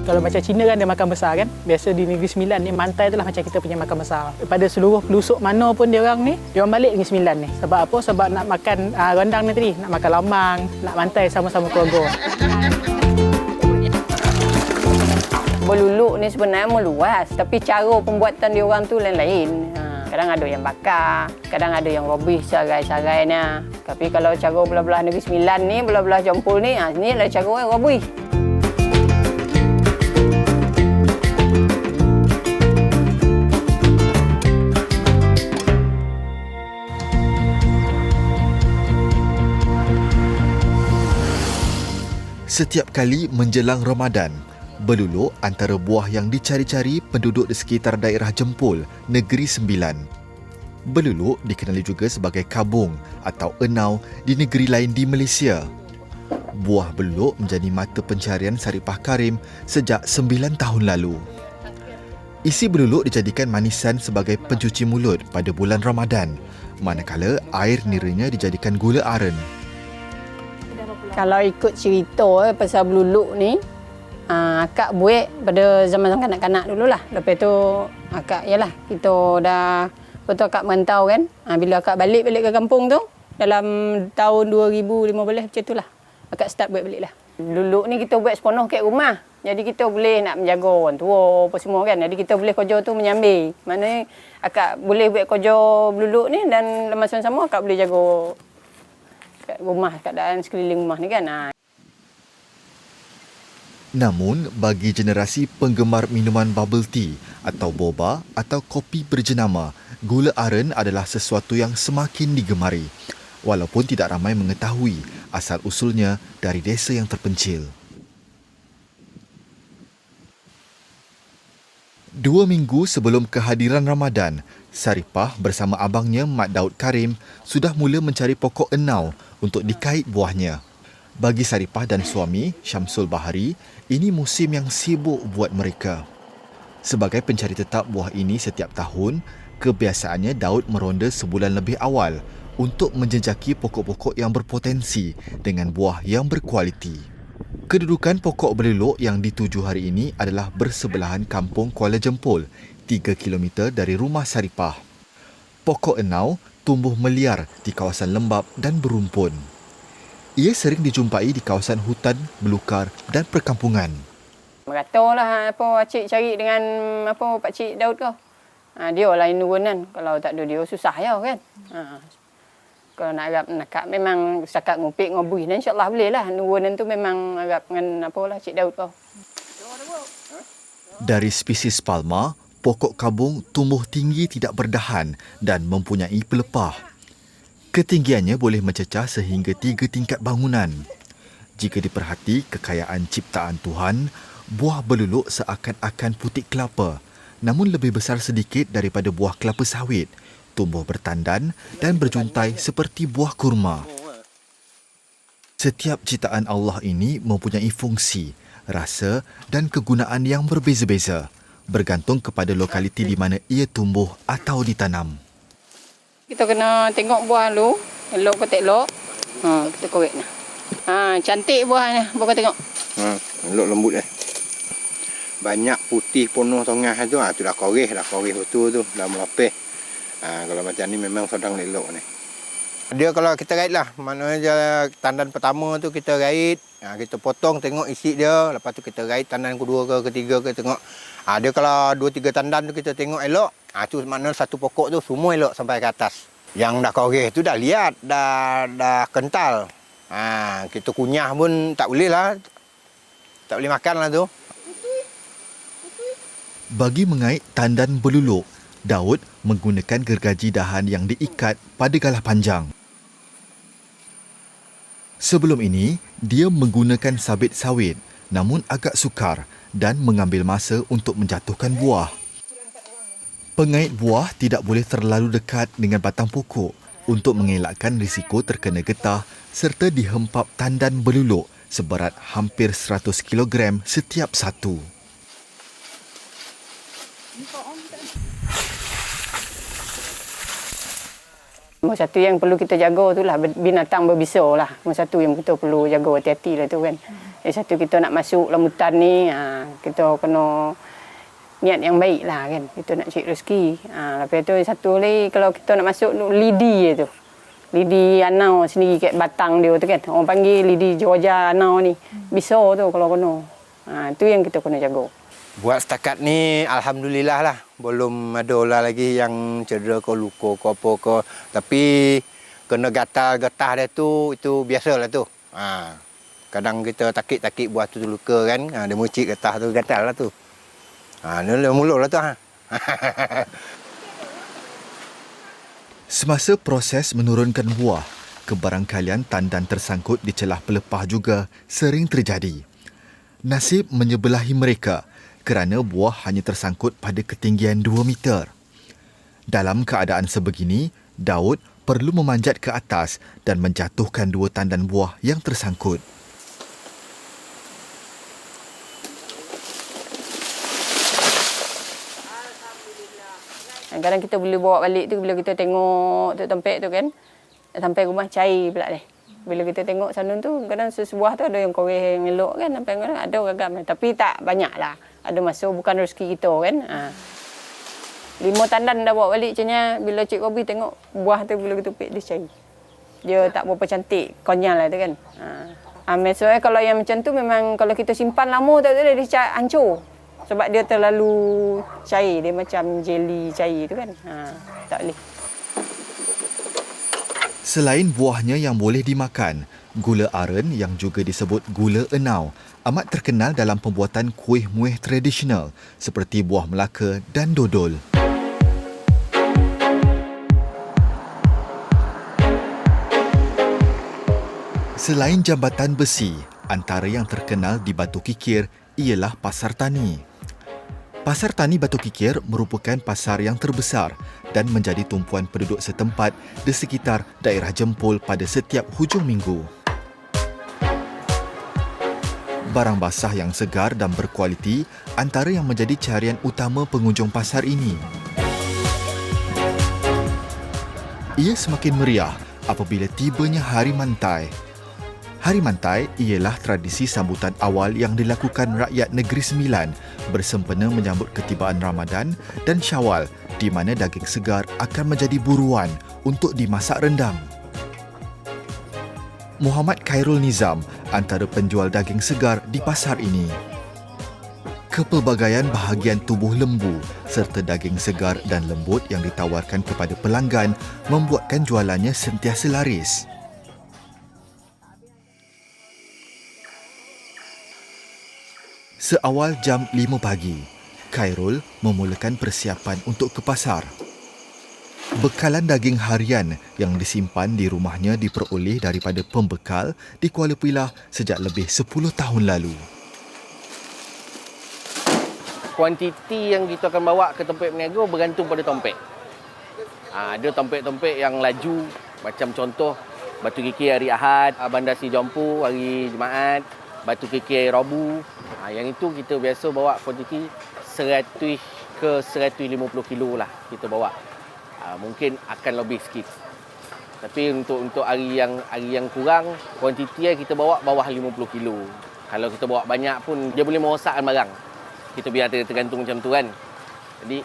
Kalau macam Cina kan dia makan besar kan. Biasa di Negeri Sembilan ni mantai itulah macam kita punya makan besar. Pada seluruh pelosok mana pun dia orang ni, dia orang balik Negeri Sembilan ni. Sebab apa? Sebab nak makan rendang ni tadi, nak makan lamang, nak mantai sama-sama keluarga. Berluluk ni sebenarnya meluas, tapi cara pembuatan dia orang tu lain-lain. Kadang ada yang bakar, kadang ada yang robis sarai-sarainya. Tapi kalau cara belah-belah Negeri Sembilan ni, belah-belah Jempol ni, ni adalah cara orang robis. Setiap kali menjelang Ramadan, beluluk antara buah yang dicari-cari penduduk di sekitar daerah Jempol, Negeri Sembilan. Beluluk dikenali juga sebagai kabung atau enau di negeri lain di Malaysia. Buah beluluk menjadi mata pencarian Saripah Karim sejak 9 tahun lalu. Isi beluluk dijadikan manisan sebagai pencuci mulut pada bulan Ramadan, manakala air niranya dijadikan gula aren. Kalau ikut cerita pasal beluluk ni, akak buat pada zaman kanak-kanak dululah. Lepas tu akak yalah kita dah betul akak merantau kan. Bila akak balik ke kampung tu dalam tahun 2015 macam itulah. Akak start buat balik lah. Beluluk ni kita buat sepenuh kat rumah. Jadi kita boleh nak menjaga orang tua apa semua kan. Jadi kita boleh kerja tu menyambil. Maknanya akak boleh buat kerja beluluk ni dan masa sama akak boleh jaga kat rumah, keadaan sekeliling rumah ni kan. Namun, bagi generasi penggemar minuman bubble tea atau boba atau kopi berjenama, gula aren adalah sesuatu yang semakin digemari, walaupun tidak ramai mengetahui asal-usulnya dari desa yang terpencil. 2 minggu sebelum kehadiran Ramadan, Saripah bersama abangnya Mat Daud Karim sudah mula mencari pokok enau untuk dikait buahnya. Bagi Saripah dan suami, Syamsul Bahari, ini musim yang sibuk buat mereka. Sebagai pencari tetap buah ini setiap tahun, kebiasaannya Daud meronda sebulan lebih awal untuk menjejaki pokok-pokok yang berpotensi dengan buah yang berkualiti. Kedudukan pokok beluluk yang dituju hari ini adalah bersebelahan kampung Kuala Jempol, 3 km dari rumah Saripah. Pokok enau tumbuh meliar di kawasan lembap dan berumpun. Ia sering dijumpai di kawasan hutan, belukar dan perkampungan. Meratalah apa pakcik cari dengan apa pakcik Daud kau. Dia lah nurunan. Kalau tak ada dia susah ya kan. Kalau nak agak nakak memang setakat ngupik ngobui dan insya-Allah boleh lah. Nurunan tu memang agak dengan apalah Cik Daud kau. Dari spesies palma, pokok kabung tumbuh tinggi tidak berdahan dan mempunyai pelepah. Ketinggiannya boleh mencecah sehingga 3 tingkat bangunan. Jika diperhati kekayaan ciptaan Tuhan, buah beluluk seakan-akan putik kelapa, namun lebih besar sedikit daripada buah kelapa sawit, tumbuh bertandan dan berjuntai seperti buah kurma. Setiap ciptaan Allah ini mempunyai fungsi, rasa dan kegunaan yang berbeza-beza, bergantung kepada lokaliti di mana ia tumbuh atau ditanam. Kita kena tengok buah lu, elok ke tak elok. Kita korek nah. Cantik buahnya, buah kau tengok. Elok lembut banyak putih penuh tengah tu, tu dah koreh betul tu, dah melapis. Kalau macam ni memang sedang elok ni. Dia kalau kita rait lah, maknanya tandan pertama tu kita rait, kita potong tengok isi dia, lepas tu kita rait tandan kedua ke ketiga ke tengok. Dia kalau 2-3 tandan tu kita tengok elok, tu maknanya satu pokok tu semua elok sampai ke atas. Yang dah koreh tu dah liat, dah kental. Kita kunyah pun tak boleh lah. Tak boleh makan lah tu. Bagi mengait tandan beluluk, Daud menggunakan gergaji dahan yang diikat pada galah panjang. Sebelum ini, dia menggunakan sabit sawit namun agak sukar dan mengambil masa untuk menjatuhkan buah. Pengait buah tidak boleh terlalu dekat dengan batang pokok untuk mengelakkan risiko terkena getah serta dihempap tandan beluluk seberat hampir 100 kg setiap satu. Nombor satu yang perlu kita jaga tu lah binatang berbisa lah. Nombor satu yang kita perlu jaga hati-hati lah tu kan. Satu kita nak masuk dalam hutan ni, kita kena niat yang baik lah kan. Kita nak cari rezeki. Lepas tu satu lagi kalau kita nak masuk tu lidi tu. Lidi anau sendiri kat batang dia tu kan. Orang panggil lidi Georgia anau ni. Bisa tu kalau kena. Itu yang kita kena jaga. Buat setakat ni alhamdulillah lah. Belum ada orang lagi yang cedera ke luka ke apa ke. Tapi kena gatal-getah dia tu itu biasalah tu. Kadang kita takik-takik buah tu luka kan. Dia mucik getah tu gatal lah tu. Ni mula lah tu. Semasa proses menurunkan buah, kebarangkalian tandan tersangkut di celah pelepah juga sering terjadi. Nasib menyebelahi mereka kerana buah hanya tersangkut pada ketinggian 2 meter. Dalam keadaan sebegini, Daud perlu memanjat ke atas dan menjatuhkan 2 tandan buah yang tersangkut. Kadang kita boleh bawa balik tu bila kita tengok tu tempat tu kan. Sampai rumah cair pula deh. Bila kita tengok sanun tu kadang sesebuah tu ada yang koreh yang elok kan, sampai kadang ada gagam tapi tak banyak lah. Ada masa bukan rezeki kita kan. 5 tandan dah bawa balik macamnya bila Cik Robi tengok buah tu bila kita pek dia cair. Dia tak berapa cantik, konyol lah tu kan. Maksudnya kalau yang macam tu memang kalau kita simpan lama tak dia hancur. Sebab dia terlalu cair, dia macam jelly cair tu kan. Tak boleh. Selain buahnya yang boleh dimakan, gula aren yang juga disebut gula enau amat terkenal dalam pembuatan kuih muih tradisional seperti buah Melaka dan dodol. Selain Jambatan Besi, antara yang terkenal di Batu Kikir ialah Pasar Tani. Pasar Tani Batu Kikir merupakan pasar yang terbesar dan menjadi tumpuan penduduk setempat di sekitar daerah Jempol pada setiap hujung minggu. Barang basah yang segar dan berkualiti antara yang menjadi carian utama pengunjung pasar ini. Ia semakin meriah apabila tibanya Hari Mantai. Hari Mantai ialah tradisi sambutan awal yang dilakukan rakyat Negeri Sembilan bersempena menyambut ketibaan Ramadan dan Syawal di mana daging segar akan menjadi buruan untuk dimasak rendang. Muhammad Khairul Nizam antara penjual daging segar di pasar ini. Kepelbagaian bahagian tubuh lembu serta daging segar dan lembut yang ditawarkan kepada pelanggan membuatkan jualannya sentiasa laris. Seawal jam 5 pagi, Khairul memulakan persiapan untuk ke pasar. Bekalan daging harian yang disimpan di rumahnya diperoleh daripada pembekal di Kuala Pilah sejak lebih 10 tahun lalu. Kuantiti yang kita akan bawa ke tempat berniaga bergantung pada tompek. Ada tompek-tompek yang laju, macam contoh Batu Kikir hari Ahad, Bandar Si Jampu hari Jumaat, Batu Kikir hari Rabu. Yang itu kita biasa bawa kuantiti 100 ke 150 kilo lah kita bawa. Mungkin akan lebih sikit. Tapi untuk hari yang kurang, kuantiti kita bawa bawah 50 kilo. Kalau kita bawa banyak pun dia boleh merosakkan barang. Kita biar tergantung macam tu kan. Jadi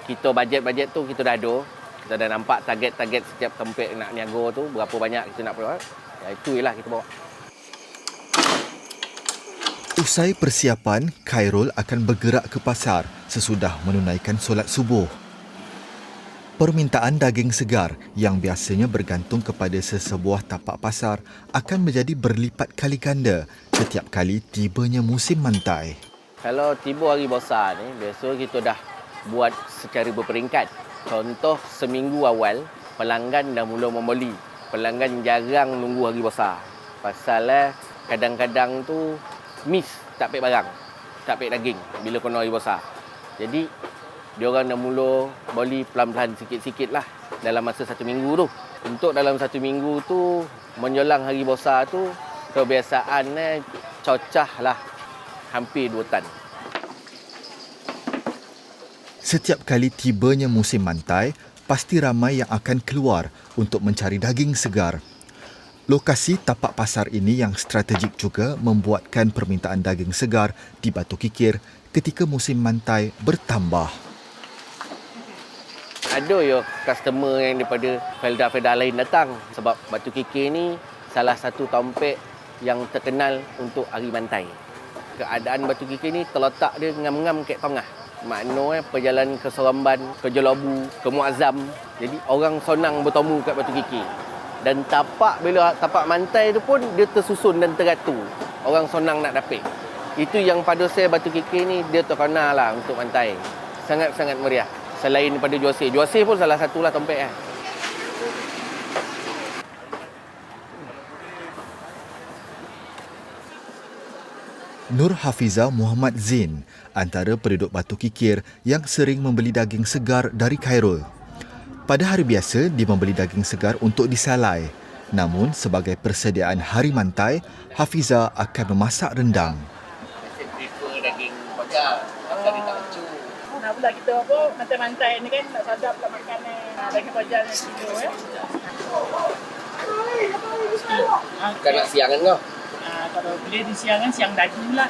kita bajet tu kita dah ada. Kita dah nampak target-target setiap tempat nak niaga tu berapa banyak kita nak bawa. Itu ialah kita bawa. Usai persiapan, Khairul akan bergerak ke pasar sesudah menunaikan solat subuh. Permintaan daging segar yang biasanya bergantung kepada sesebuah tapak pasar akan menjadi berlipat kali ganda setiap kali tibanya musim mantai. Kalau tiba hari besar ni, biasa kita dah buat secara berperingkat. Contoh seminggu awal, pelanggan dah mula membeli. Pelanggan jarang nunggu hari besar. Pasal kadang-kadang tu miss tak pek barang, tak pek daging bila kena hari besar. Jadi diorang dah mula beli pelan-pelan sikit-sikit lah dalam masa 1 minggu tu. Untuk dalam 1 minggu tu menjelang hari besar tu kebiasaan cocah lah hampir 2 tan. Setiap kali tibanya musim mantai, pasti ramai yang akan keluar untuk mencari daging segar. Lokasi tapak pasar ini yang strategik juga membuatkan permintaan daging segar di Batu Kikir ketika musim mantai bertambah. Ada ya customer yang daripada Felda-Felda lain datang sebab Batu Kikir ni salah satu tompek yang terkenal untuk hari mantai. Keadaan Batu Kikir ni terletak dia ngam-ngam kat tengah. Maknanya perjalanan ke Seremban, ke Jelabu, ke Muazzam. Jadi orang senang bertemu kat Batu Kikir. Dan bila tapak mantai tu pun dia tersusun dan teratur. Orang senang nak dapat. Itu yang pada saya Batu Kikir ni dia terkenal lah untuk mantai. Sangat-sangat meriah. Selain daripada Juasir. Juasir pun salah satulah tompek . Nur Hafiza Muhammad Zain, antara penduduk Batu Kikir yang sering membeli daging segar dari Khairul. Pada hari biasa, dia membeli daging segar untuk disalai. Namun, sebagai persediaan hari mantai, Hafiza akan memasak rendang. Saya prefer daging bakar. Pasal dia tak lucu. Nah pula kita apa, mantai-mantai ni kan nak sadap nak makan daging pajal yang kilo ya. Bukan nak siang kan kau? Kalau boleh di siang kan siang daging lah.